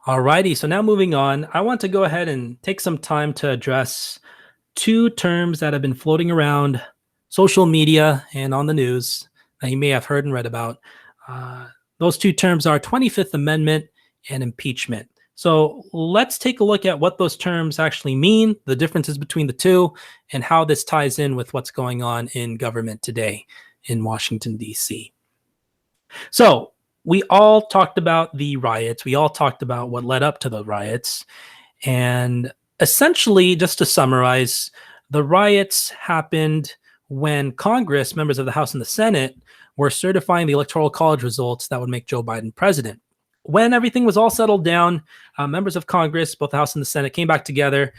Alrighty, so now moving on, I want to go ahead and take some time to address two terms that have been floating around social media and on the news that you may have heard and read about. Those two terms are 25th Amendment and impeachment. So let's take a look at what those terms actually mean, the differences between the two, and how this ties in with what's going on in government today in Washington, D.C. So we all talked about the riots. We all talked about what led up to the riots. And essentially, just to summarize, the riots happened when Congress, members of the House and the Senate, were certifying the Electoral College results that would make Joe Biden president. When everything was all settled down, members of Congress, both the House and the Senate, came back together,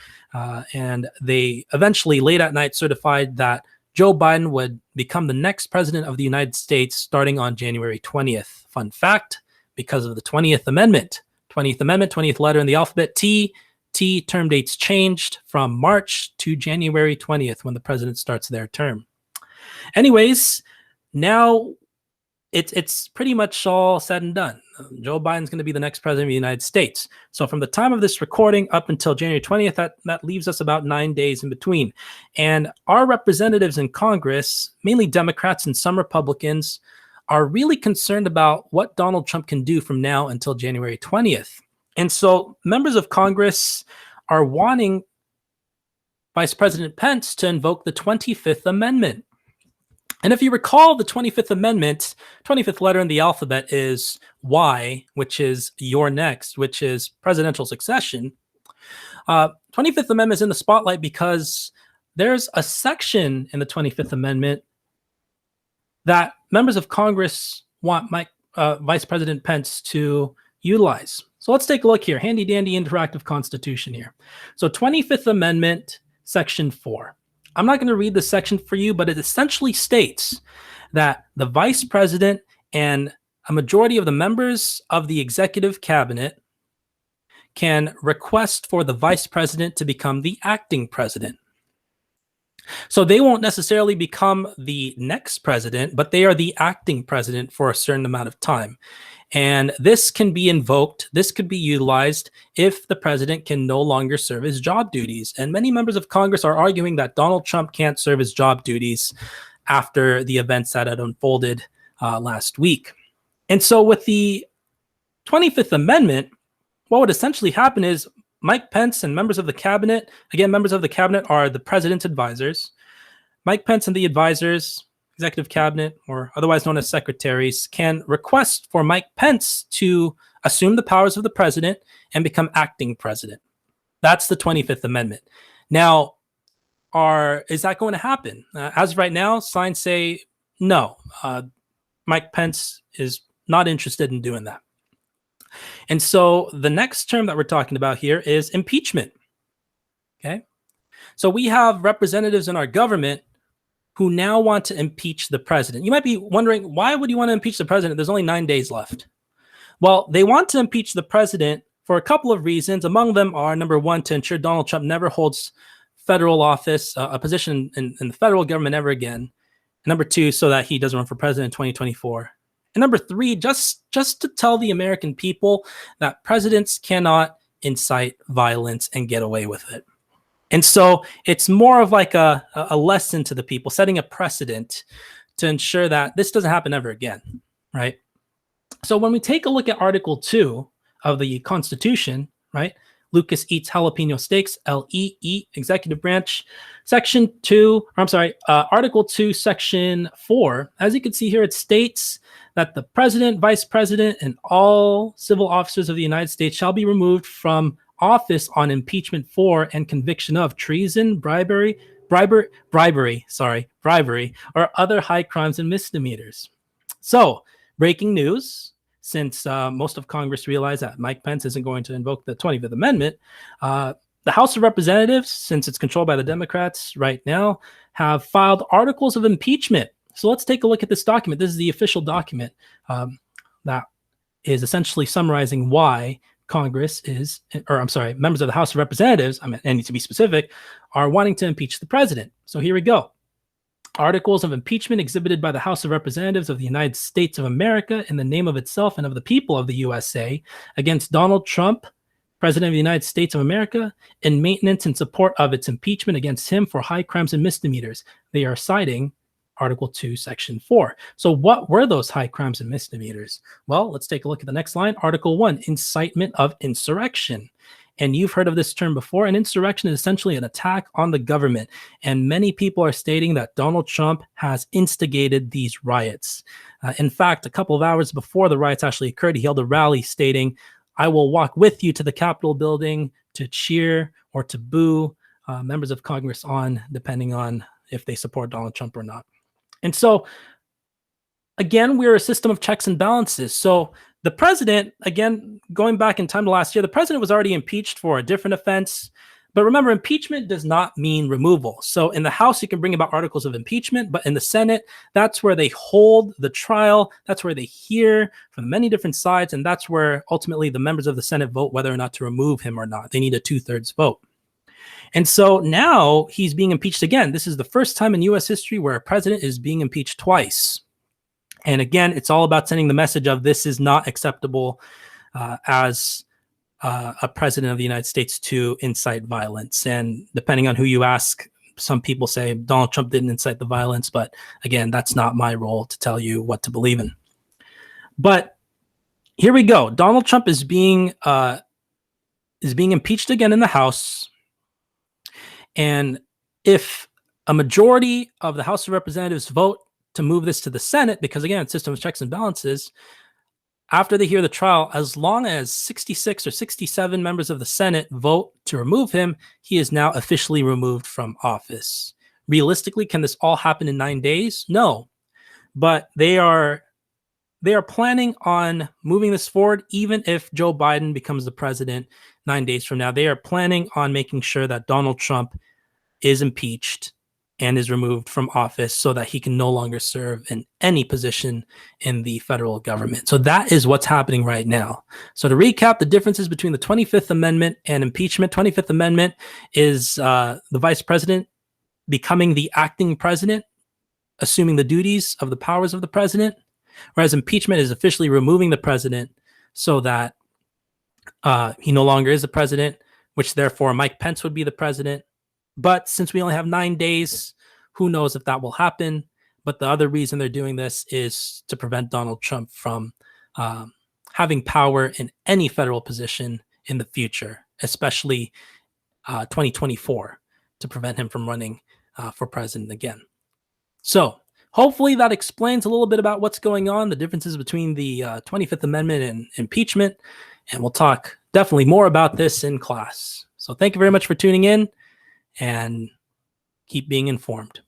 and they eventually, late at night, certified that Joe Biden would become the next president of the United States starting on January 20th. Fun fact, because of the 20th Amendment. 20th Amendment, 20th letter in the alphabet, T. Term dates changed from March to January 20th when the president starts their term. Anyways, now it's pretty much all said and done. Joe Biden's going to be the next president of the United States. So from the time of this recording up until January 20th, that leaves us about 9 days in between. And our representatives in Congress, mainly Democrats and some Republicans, are really concerned about what Donald Trump can do from now until January 20th. And so members of Congress are wanting Vice President Pence to invoke the 25th Amendment. And if you recall, the 25th Amendment, 25th letter in the alphabet is Y, which is you're next, which is presidential succession. 25th Amendment is in the spotlight because there's a section in the 25th Amendment that members of Congress want Vice President Pence to utilize. So let's take a look here. Handy dandy interactive constitution here. So 25th Amendment, Section 4. I'm not going to read the section for you, but it essentially states that the vice president and a majority of the members of the executive cabinet can request for the vice president to become the acting president. So they won't necessarily become the next president, but they are the acting president for a certain amount of time. And this can be invoked, this could be utilized if the president can no longer serve his job duties. And many members of Congress are arguing that Donald Trump can't serve his job duties after the events that had unfolded last week. And so with the 25th Amendment, what would essentially happen is Mike Pence and members of the cabinet, again, members of the cabinet are the president's advisors. Mike Pence and the advisors, executive cabinet, or otherwise known as secretaries, can request for Mike Pence to assume the powers of the president and become acting president. That's the 25th Amendment. Now, is that going to happen? As of right now, signs say no. Mike Pence is not interested in doing that. And so the next term that we're talking about here is impeachment. Okay. So we have representatives in our government who now want to impeach the president. You might be wondering, why would you want to impeach the president? There's only 9 days left. Well, they want to impeach the president for a couple of reasons. Among them are, number one, to ensure Donald Trump never holds federal office, a position in the federal government ever again. And number two, so that he doesn't run for president in 2024. And number three, just to tell the American people that presidents cannot incite violence and get away with it. And so it's more of like a lesson to the people, setting a precedent to ensure that this doesn't happen ever again, right? So when we take a look at Article 2 of the Constitution, right? Lucas eats jalapeno steaks, LEE, executive branch. Article 2, Section 4. As you can see here, it states that the president, vice president, and all civil officers of the United States shall be removed from office on impeachment for and conviction of treason, bribery, or other high crimes and misdemeanors. So, breaking news, since most of Congress realized that Mike Pence isn't going to invoke the 25th Amendment, the House of Representatives, since it's controlled by the Democrats right now, have filed articles of impeachment. So let's take a look at this document. This is the official document that is essentially summarizing why members of the House of Representatives, I need to be specific, are wanting to impeach the president. So here we go. Articles of impeachment exhibited by the House of Representatives of the United States of America in the name of itself and of the people of the USA against Donald Trump, President of the United States of America, in maintenance and support of its impeachment against him for high crimes and misdemeanors. They are citing Article 2, Section 4. So what were those high crimes and misdemeanors? Well, let's take a look at the next line. Article 1, incitement of insurrection. And you've heard of this term before. An insurrection is essentially an attack on the government. And many people are stating that Donald Trump has instigated these riots. In fact, a couple of hours before the riots actually occurred, he held a rally stating, "I will walk with you to the Capitol building to cheer or to boo members of Congress on, depending on if they support Donald Trump or not." And so, again, we're a system of checks and balances. So the president, again, going back in time to last year, the president was already impeached for a different offense. But remember, impeachment does not mean removal. So in the House, you can bring about articles of impeachment, but in the Senate, that's where they hold the trial. That's where they hear from many different sides. And that's where ultimately the members of the Senate vote whether or not to remove him or not. They need a 2/3 vote. And so now he's being impeached again. This is the first time in U.S. history where a president is being impeached twice. And again, it's all about sending the message of this is not acceptable as a president of the United States to incite violence. And depending on who you ask, some people say Donald Trump didn't incite the violence. But again, that's not my role to tell you what to believe in. But here we go. Donald Trump is being impeached again in the House. And if a majority of the House of Representatives vote to move this to the Senate, because again, it's system of checks and balances, after they hear the trial, as long as 66 or 67 members of the Senate vote to remove him, he is now officially removed from office. Realistically, can this all happen in 9 days? No. But they are planning on moving this forward, even if Joe Biden becomes the president 9 days from now. They are planning on making sure that Donald Trump is impeached and is removed from office so that he can no longer serve in any position in the federal government. So that is what's happening right now. So to recap, the differences between the 25th Amendment and impeachment: 25th Amendment is the vice president becoming the acting president, assuming the duties of the powers of the president, whereas impeachment is officially removing the president so that he no longer is the president, which therefore Mike Pence would be the president. But since we only have 9 days, who knows if that will happen. But the other reason they're doing this is to prevent Donald Trump from having power in any federal position in the future, especially 2024, to prevent him from running for president again. So hopefully that explains a little bit about what's going on, the differences between the 25th Amendment and impeachment. And we'll talk definitely more about this in class. So thank you very much for tuning in, and keep being informed.